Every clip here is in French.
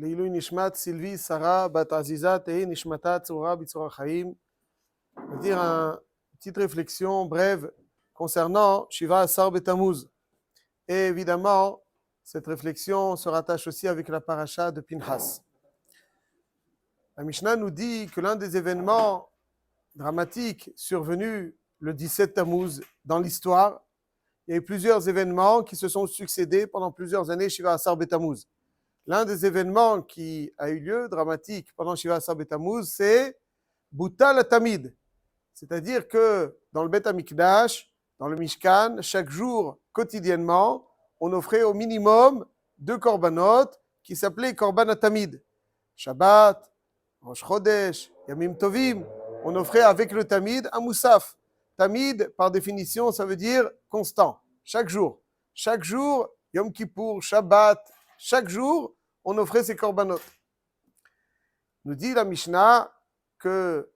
לעילוי נשמת סילבי שרה בת עזיזה תהי נשמתה צרורה בצרור החיים. On va dire une petite réflexion brève concernant Shiva Asar Betammuz. Et évidemment, cette réflexion se rattache aussi avec la paracha de Pinchas. La Mishnah nous dit que l'un des événements dramatiques survenus le 17 Tammuz dans l'histoire, il y a eu plusieurs événements qui se sont succédés pendant plusieurs années Shiva Asar Betammuz. L'un des événements qui a eu lieu, dramatique, pendant Shiva Asar Betammuz, c'est Boutal Tamid. C'est-à-dire que dans le Beth Amikdash, dans le Mishkan, chaque jour, quotidiennement, on offrait au minimum 2 korbanot qui s'appelaient Korban Tamid. Shabbat, Rosh Chodesh, Yamim Tovim, on offrait avec le Tamid un Moussaf. Tamid, par définition, ça veut dire constant, chaque jour. Chaque jour, Yom Kippour, Shabbat, chaque jour, on offrait ces korbanot. Nous dit la Mishnah que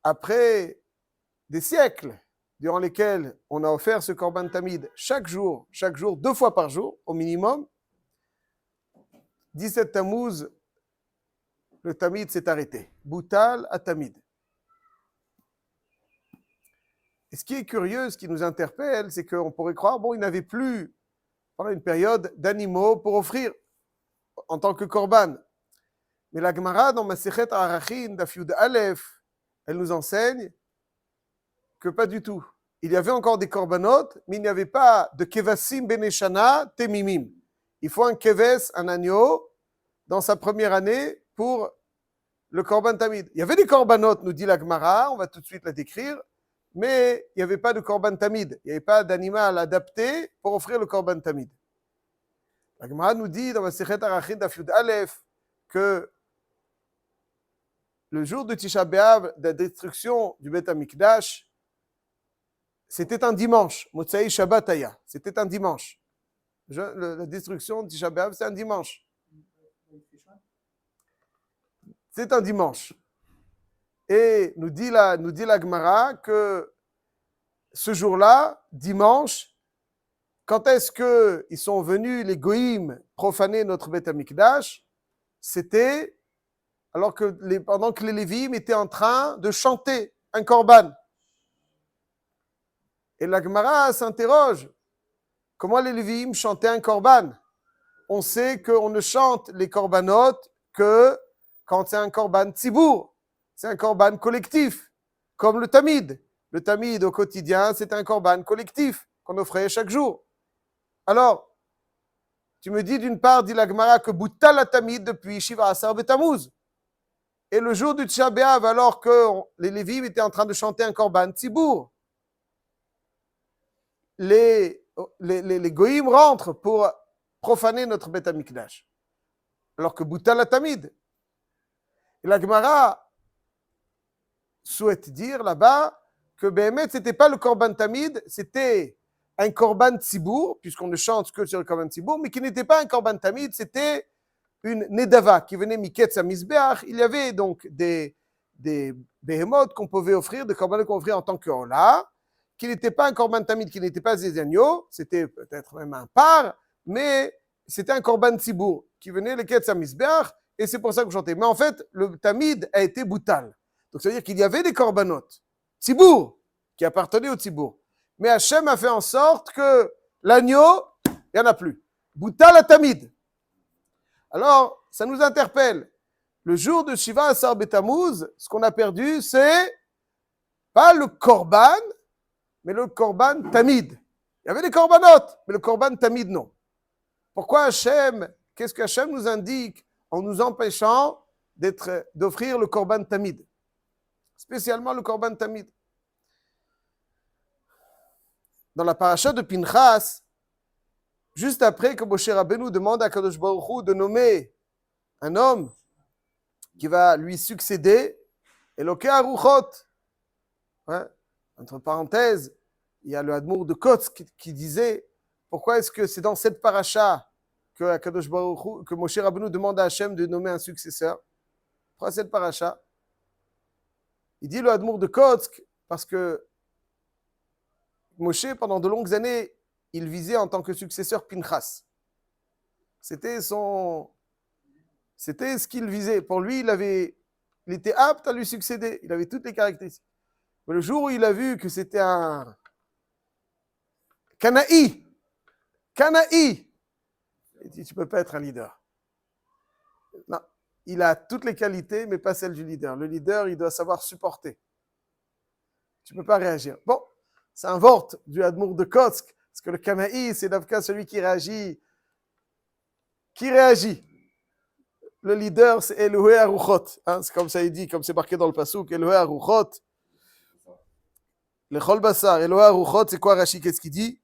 après des siècles durant lesquels on a offert ce korban tamid chaque jour, 2 fois par jour au minimum, 17 Tammuz, le tamid s'est arrêté. Boutal à tamid. Et ce qui est curieux, ce qui nous interpelle, c'est qu'on pourrait croire, il n'avait plus, pendant une période, d'animaux pour offrir en tant que korban. Mais la Gemara dans Masechet Arachin, Daf Yud Aleph, elle nous enseigne que pas du tout. Il y avait encore des korbanot, mais il n'y avait pas de kevasim beneshana temimim. Il faut un keves, un agneau, dans sa première année pour le korban tamid. Il y avait des korbanot, nous dit la Gemara, on va tout de suite la décrire, mais il n'y avait pas de korban tamid. Il n'y avait pas d'animal adapté pour offrir le korban tamid. La Gemara nous dit dans Masechet Arachin Daf Yud Aleph que le jour de Tisha B'Av, de la destruction du Beth Amikdash, c'était un dimanche. Motsai Shabbat Aya. C'était un dimanche. La destruction de Tisha B'Av, c'est un dimanche. C'est un dimanche. Et nous dit la Gemara que ce jour-là, dimanche, quand est-ce qu'ils sont venus, les Goïm, profaner notre Beth Amikdash? C'était alors que pendant que les Lévim étaient en train de chanter un korban. Et la Gemara s'interroge, comment les Lévim chantaient un korban? On sait qu'on ne chante les korbanot que quand c'est un korban tzibour, c'est un korban collectif, comme le tamid. Le tamid au quotidien, c'est un korban collectif qu'on offrait chaque jour. Alors, tu me dis d'une part, dit la Gemara, que Boutal la tamid depuis Shiva Asar Betammuz. Et le jour du Tisha B'Av, alors que les Lévim étaient en train de chanter un korban tzibour, les Goïm rentrent pour profaner notre Beth Amikdash. Alors que Boutal la tamid. Et la Gemara souhaite dire là-bas que Béhémet, ce n'était pas le korban tamid, c'était un korban tzibour, puisqu'on ne chante que sur le korban tzibour, mais qui n'était pas un korban tamid, c'était une nedava qui venait miketz à Mizbeach. Il y avait donc des béhémotes qu'on pouvait offrir, des korbanot qu'on offrait en tant que hola, qui n'était pas un korban tamid, qui n'était pas des agneaux, c'était peut-être même un par, mais c'était un korban tzibour qui venait le ketz à Mizbeach, et c'est pour ça que je chantais. Mais en fait, le tamid a été boutal. Donc ça veut dire qu'il y avait des korbanot tzibour qui appartenaient au tzibour. Mais Hachem a fait en sorte que l'agneau, il n'y en a plus. Boutal à tamid. Alors, ça nous interpelle. Le jour de Shiva Asar Betammuz, ce qu'on a perdu, c'est pas le korban, mais le korban tamid. Il y avait des korbanot, mais le korban tamid, non. Pourquoi Hachem, qu'est-ce que Hachem nous indique en nous empêchant d'offrir le korban tamid? Spécialement le korban tamid. Dans la paracha de Pinchas, juste après que Moshe Rabbeinu demande à Kadosh Baruch Hu de nommer un homme qui va lui succéder, Elokei Aruchot. Ouais. Entre parenthèses, il y a le Admour de Kotz qui disait pourquoi est-ce que c'est dans cette paracha que Kadosh Baruch Hu, que Moshe Rabbeinu demande à Hachem de nommer un successeur? Pourquoi cette paracha? Il dit le Admour de Kotz parce que Moshe, pendant de longues années, il visait en tant que successeur Pinchas. C'était C'était ce qu'il visait. Pour lui, il était apte à lui succéder. Il avait toutes les caractéristiques. Mais le jour où il a vu que c'était un Canaï, il dit, tu ne peux pas être un leader. Non, il a toutes les qualités, mais pas celles du leader. Le leader, il doit savoir supporter. Tu ne peux pas réagir. Bon, c'est un vort du Admour de Kotsk, parce que le Canaï, c'est d'abord celui qui réagit. Qui réagit? Le leader, c'est Elohé Aruchot. Hein, c'est comme ça il dit, comme c'est marqué dans le Passouk, Elohé Aruchot. Le Chol Bassar, Elohé Aruchot, c'est quoi Rashi? Qu'est-ce qu'il dit?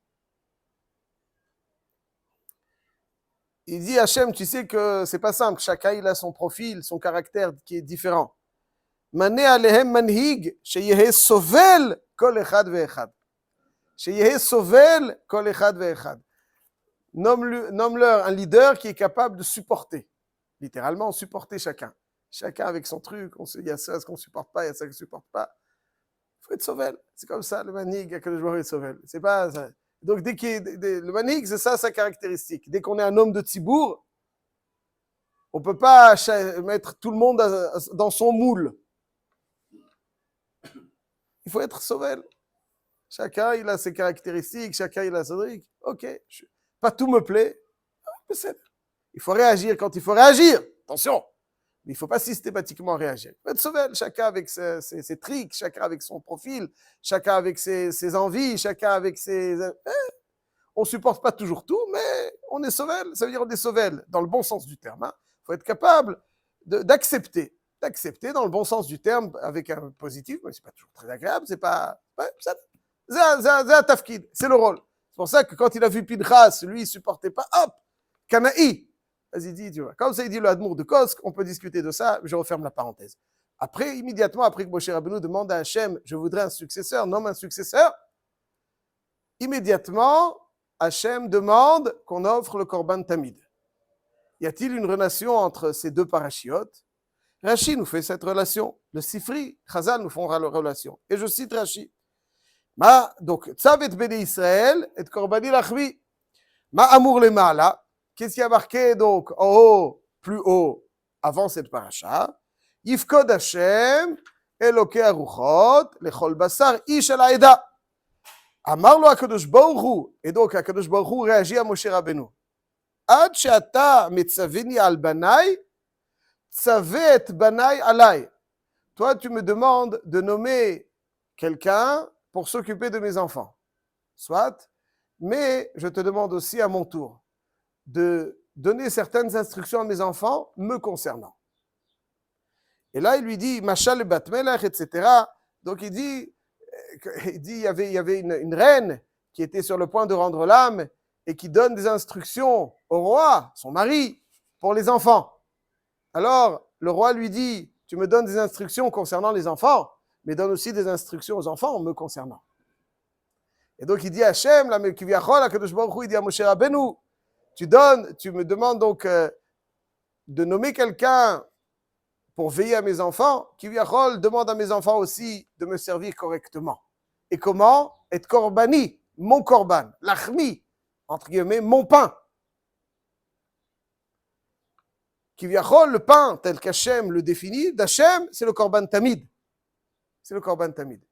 Il dit, Hachem, tu sais que c'est pas simple. Chacun, il a son profil, son caractère qui est différent. Mané alehem manhig, sheyehe sovel kol echad ve'echad. Sheyehe sovel kol echad ve'echad. Nomme-leur un leader qui est capable de supporter. Littéralement, supporter chacun. Chacun avec son truc. Il y a ça qu'on ne supporte pas, il y a ça qu'on ne supporte pas. Il faut être sovel. C'est comme ça, le manhig, que le joueur est sovel. C'est pas ça. Donc, le manhig, c'est ça sa caractéristique. Dès qu'on est un homme de Tzibour, on ne peut pas mettre tout le monde dans son moule. Il faut être sovel. Chacun, il a ses caractéristiques, chacun, il a ses trucs. Ok, pas tout me plaît. Il faut réagir quand il faut réagir. Attention. Mais il ne faut pas systématiquement réagir. Il faut être sovel, chacun avec ses tricks, chacun avec son profil, chacun avec ses envies, chacun avec ses... On ne supporte pas toujours tout, mais on est sovel. Ça veut dire on est sovel dans le bon sens du terme. Il faut être capable d'accepter dans le bon sens du terme avec un positif, mais ce n'est pas toujours très agréable. C'est pas... C'est le rôle. C'est pour ça que quand il a vu Pinchas, lui, il ne supportait pas. Hop, Canaï. Vas-y, dis, tu vois. Comme ça, il dit le Admour de Kotsk, on peut discuter de ça, je referme la parenthèse. Après, immédiatement, après que Moshe Rabbeinu demande à Hachem, je voudrais un successeur, nomme un successeur, immédiatement, Hachem demande qu'on offre le Korban Tamid. Y a-t-il une relation entre ces deux parachiotes? Rashi nous fait cette relation. Le Sifri, Chazal nous font la relation. Et je cite Rashi. Donc, Tzavet Bnei Israël et Korbani Lachmi. Ma amour le Ma'ala. Qu'est-ce qui a marqué donc en haut, plus haut, avant cette paracha? Yifkod Hashem, Elokei Aruchot, Lechol Basar, Ish el Haeda. Amar lo HaKadosh Baruch Hu. Et donc, HaKadosh Baruch Hu réagit à Moshe Rabbeinu. Ad she'ata metzaveni al banai, tzaveh et banai alai. Toi, tu me demandes de nommer quelqu'un pour s'occuper de mes enfants. Soit, mais je te demande aussi à mon tour de donner certaines instructions à mes enfants me concernant. Et là, il lui dit, Machal bat melech, etc. Donc il dit il y avait une reine qui était sur le point de rendre l'âme et qui donne des instructions au roi, son mari, pour les enfants. Alors, le roi lui dit, tu me donnes des instructions concernant les enfants, mais donne aussi des instructions aux enfants me concernant. Et donc il dit à Hachem, il dit à Moshe Rabbeinu, tu me demandes donc de nommer quelqu'un pour veiller à mes enfants, qui demande à mes enfants aussi de me servir correctement. Et comment? Et korbani, mon korban, lachmi, entre guillemets, mon pain. Le pain, tel qu'Hachem le définit, d'Hachem, c'est le korban tamid. C'est le korban tamid.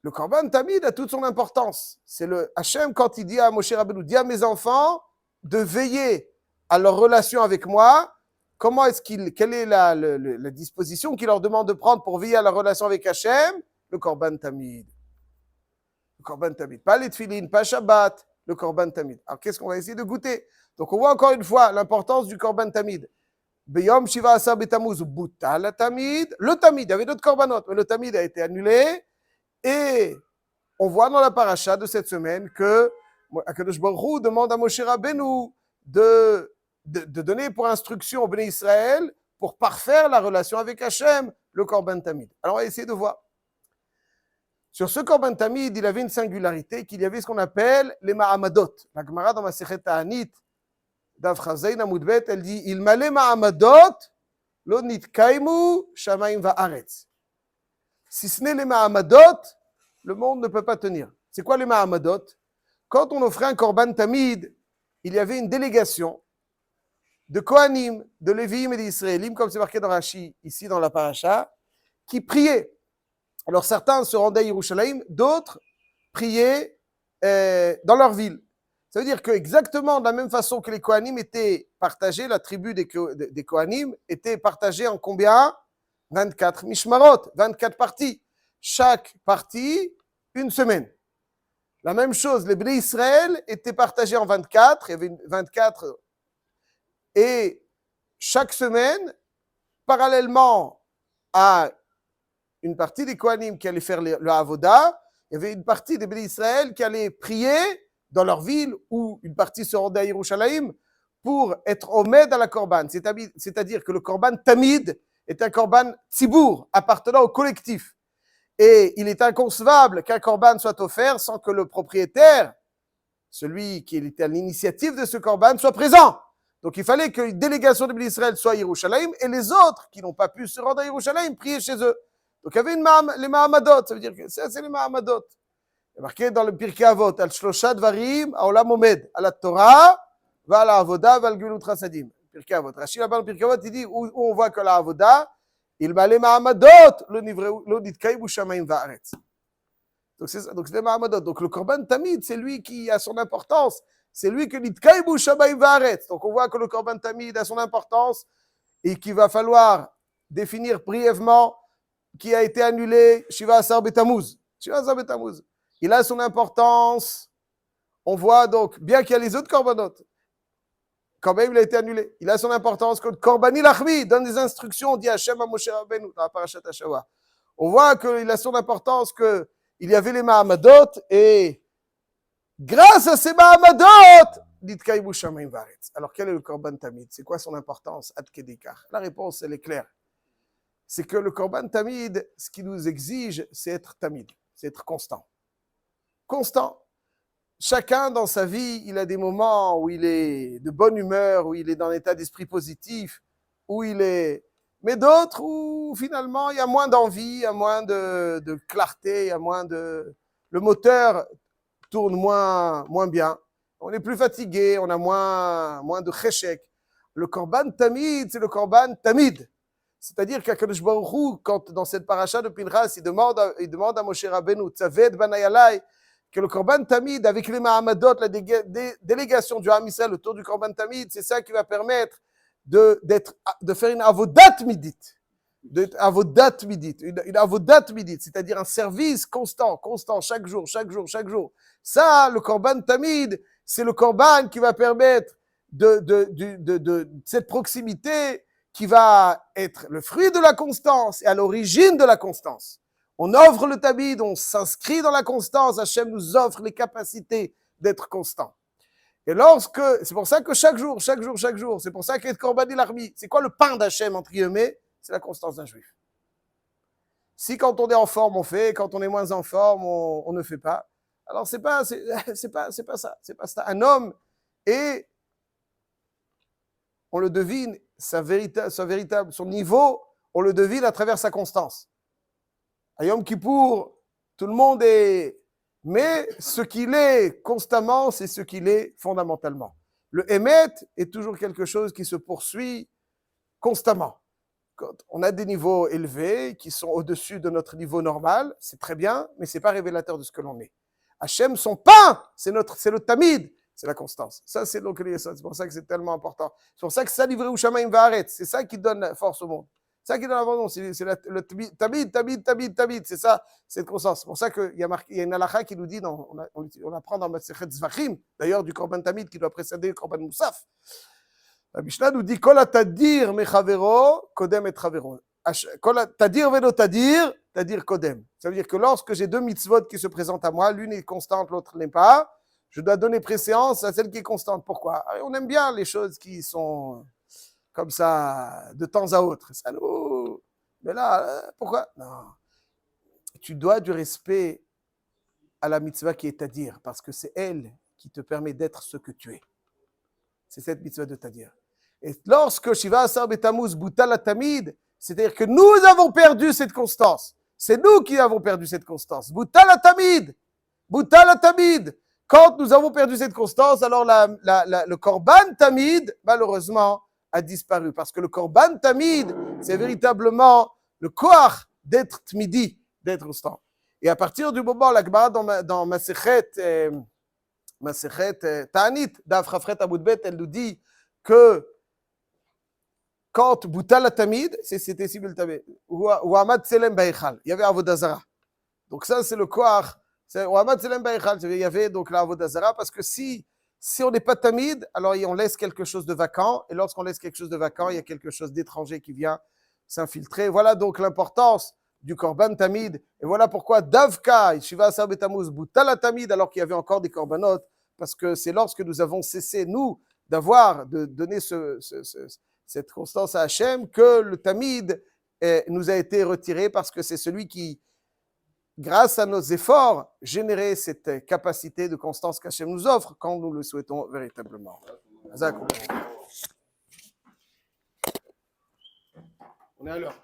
Le korban tamid a toute son importance. C'est le Hachem, quand il dit à Moshe Rabbeinu, dis à mes enfants de veiller à leur relation avec moi. Quelle est la disposition qu'il leur demande de prendre pour veiller à la relation avec Hachem? Le korban tamid. Le korban tamid. Pas les tfilin, pas Shabbat, le korban tamid. Alors qu'est-ce qu'on va essayer de goûter? Donc on voit encore une fois l'importance du korban tamid. Beyom Shiva Asar Betamuz, Boutal Tamid. Le tamid, il y avait d'autres korbanot, mais le tamid a été annulé. Et on voit dans la paracha de cette semaine que HaKadosh Baruch Hu demande à Moshe Rabbeinu de donner pour instruction au Bnei Israël pour parfaire la relation avec Hachem, le Korban Tamid. Alors on va essayer de voir. Sur ce Korban Tamid, il avait une singularité, qu'il y avait ce qu'on appelle les Ma'amadot. La Gemara dans Masechet Ta'anit, Dav Chazayin Amud Bet, elle dit il malé Ma'amadot, lo nitkaimu shamayim va'aretz. Si ce n'est les Ma'amadot, le monde ne peut pas tenir. C'est quoi les Ma'amadot? Quand on offrait un Korban Tamid, il y avait une délégation de Kohanim, de Lévim et d'Israélim, comme c'est marqué dans Rashi, ici dans la paracha, qui priaient. Alors certains se rendaient à Yerushalayim, d'autres priaient dans leur ville. Ça veut dire que exactement de la même façon que les Kohanim étaient partagés, la tribu des Kohanim était partagée en combien? 24 mishmarot, 24 parties. Chaque partie, une semaine. La même chose, les Bnei Israël étaient partagés en 24, il y avait 24, et chaque semaine, parallèlement à une partie des Kohanim qui allait faire le Avoda, il y avait une partie des Bnei Israël qui allait prier dans leur ville, ou une partie se rendait à Yerushalayim pour être omed à la korban. C'est-à-dire que le korban tamid est un korban tzibour, appartenant au collectif. Et il est inconcevable qu'un korban soit offert sans que le propriétaire, celui qui était à l'initiative de ce korban, soit présent. Donc il fallait qu'une délégation de Bnei Israël soit à Yerushalayim, et les autres qui n'ont pas pu se rendre à Yerushalayim priaient chez eux. Donc il y avait les Mahamadot, ça veut dire que ça c'est les Mahamadot. Il est marqué dans le Pirkei Avot, al shlosha dvarim haolam omed, à la Torah, va à la Avoda, va al Gelut Chasadim. Pirkei Avot. Rashi là-bas dans le Pirkei Avot, il dit où on voit que la Avoda, il m'a les Mahamadot, lo nitkaim ushamayim va'aretz. Donc c'est ça, donc c'est les Mahamadot. Donc le Korban Tamid, c'est lui qui a son importance. C'est lui que nitkaim ushamayim va'aretz. Donc on voit que le Korban Tamid a son importance et qu'il va falloir définir brièvement qui a été annulé, Shiva Asar Betamuz. Shiva Asar Betamuz. Il a son importance. On voit donc, bien qu'il y a les autres korbanot, quand même il a été annulé. Il a son importance que le Korbani Lachmi donne des instructions, dit Hachem à Moshe Rabbeinu dans la parashat Hashawa. On voit qu'il a son importance qu'il y avait les Mahamadot et grâce à ces Mahamadot, Nitkaïbou Shamayim Varetz. Alors quel est le Korban Tamid? C'est quoi son importance? Ad Kedikar. La réponse, elle est claire. C'est que le Korban Tamid, ce qui nous exige, c'est être Tamid, c'est être constant. Constant. Chacun dans sa vie, il a des moments où il est de bonne humeur, où il est dans un état d'esprit positif, où il est... Mais d'autres où finalement il y a moins d'envie, il y a moins de clarté, il y a moins de... Le moteur tourne moins bien. On est plus fatigué, on a moins de cheshek. Le Korban Tamid, c'est le Korban Tamid. C'est-à-dire qu'Akadosh Baruch Hu, quand dans cette paracha de Pinchas, il demande à Moshe Rabbeinu, Tzaved banayalai, que le Korban Tamid, avec les Mahamadot, la délégation du Ham Israël autour du Korban Tamid, c'est ça qui va permettre de faire une avodat midit. Une avodat midit, c'est-à-dire un service constant, chaque jour. Ça, le Korban Tamid, c'est le Korban qui va permettre de cette proximité qui va être le fruit de la constance et à l'origine de la constance. On offre le Tamid, on s'inscrit dans la constance, Hachem nous offre les capacités d'être constant. Et c'est pour ça que chaque jour, c'est pour ça qu'être Korban Larmi, c'est quoi le pain d'Hachem, entre guillemets? C'est la constance d'un juif. Si quand on est en forme, on fait, quand on est moins en forme, on ne fait pas. Alors c'est pas ça. Un homme, et on le devine, son niveau, on le devine à travers sa constance. À Yom Kippour, tout le monde est... Mais ce qu'il est constamment, c'est ce qu'il est fondamentalement. Le Emet est toujours quelque chose qui se poursuit constamment. Quand on a des niveaux élevés qui sont au-dessus de notre niveau normal, c'est très bien, mais ce n'est pas révélateur de ce que l'on est. Hachem, son pain, c'est le Tamid, c'est la constance. Ça, c'est pour ça que c'est tellement important. C'est pour ça que ça, livré ou Shamayim Va'aretz, c'est ça qui donne la force au monde. C'est ça qui donne l'abondance, c'est le Tamid, c'est ça, cette constance. C'est pour ça qu'il y a une halakha qui nous dit, on apprend dans Masechet Zvachim, d'ailleurs du Korban Tamid qui doit précéder le Korban Moussaf. La Mishnah nous dit, Kol tadir mechavero, kodem et chavero. Tadir velo tadir kodem. Ça veut dire que lorsque j'ai deux mitzvot qui se présentent à moi, l'une est constante, l'autre n'est pas, je dois donner préséance à celle qui est constante. Pourquoi? On aime bien les choses qui sont... comme ça, de temps à autre. Ça nous... Mais là, pourquoi? Non. Tu dois du respect à la mitzvah qui est Tadir, parce que c'est elle qui te permet d'être ce que tu es. C'est cette mitzvah de Tadir. Et lorsque Shiva Asar Betamuz Boutal Tamid, c'est-à-dire que nous avons perdu cette constance. C'est nous qui avons perdu cette constance. Boutal Tamid. Quand nous avons perdu cette constance, alors le Korban Tamid, malheureusement, a disparu. Parce que le Korban Tamid, c'est véritablement le koach d'être tmidi, d'être constant. Et à partir du moment, la Gemara dans Masechet Ta'anit, Daf Chafret Amud Bet, elle nous dit que quand Boutal Tamid, c'était Sibyl Tamid, ou Amad Tselem Baïchal, il y avait Avodah Zara. Donc ça, c'est le koach. Ou Amad Tselem Baïchal, il y avait donc la Avodah Zara, parce que si on n'est pas Tamid, alors on laisse quelque chose de vacant, et lorsqu'on laisse quelque chose de vacant, il y a quelque chose d'étranger qui vient s'infiltrer. Voilà donc l'importance du Korban Tamid, et voilà pourquoi Davka, Shiva Asar Betamuz, Boutal Tamid, alors qu'il y avait encore des Korbanot, parce que c'est lorsque nous avons cessé, nous, de donner cette constance à Hachem, que le Tamid nous a été retiré, parce que c'est celui qui, grâce à nos efforts, générait cette capacité de constance qu'Hachem nous offre quand nous le souhaitons véritablement. On est à l'heure.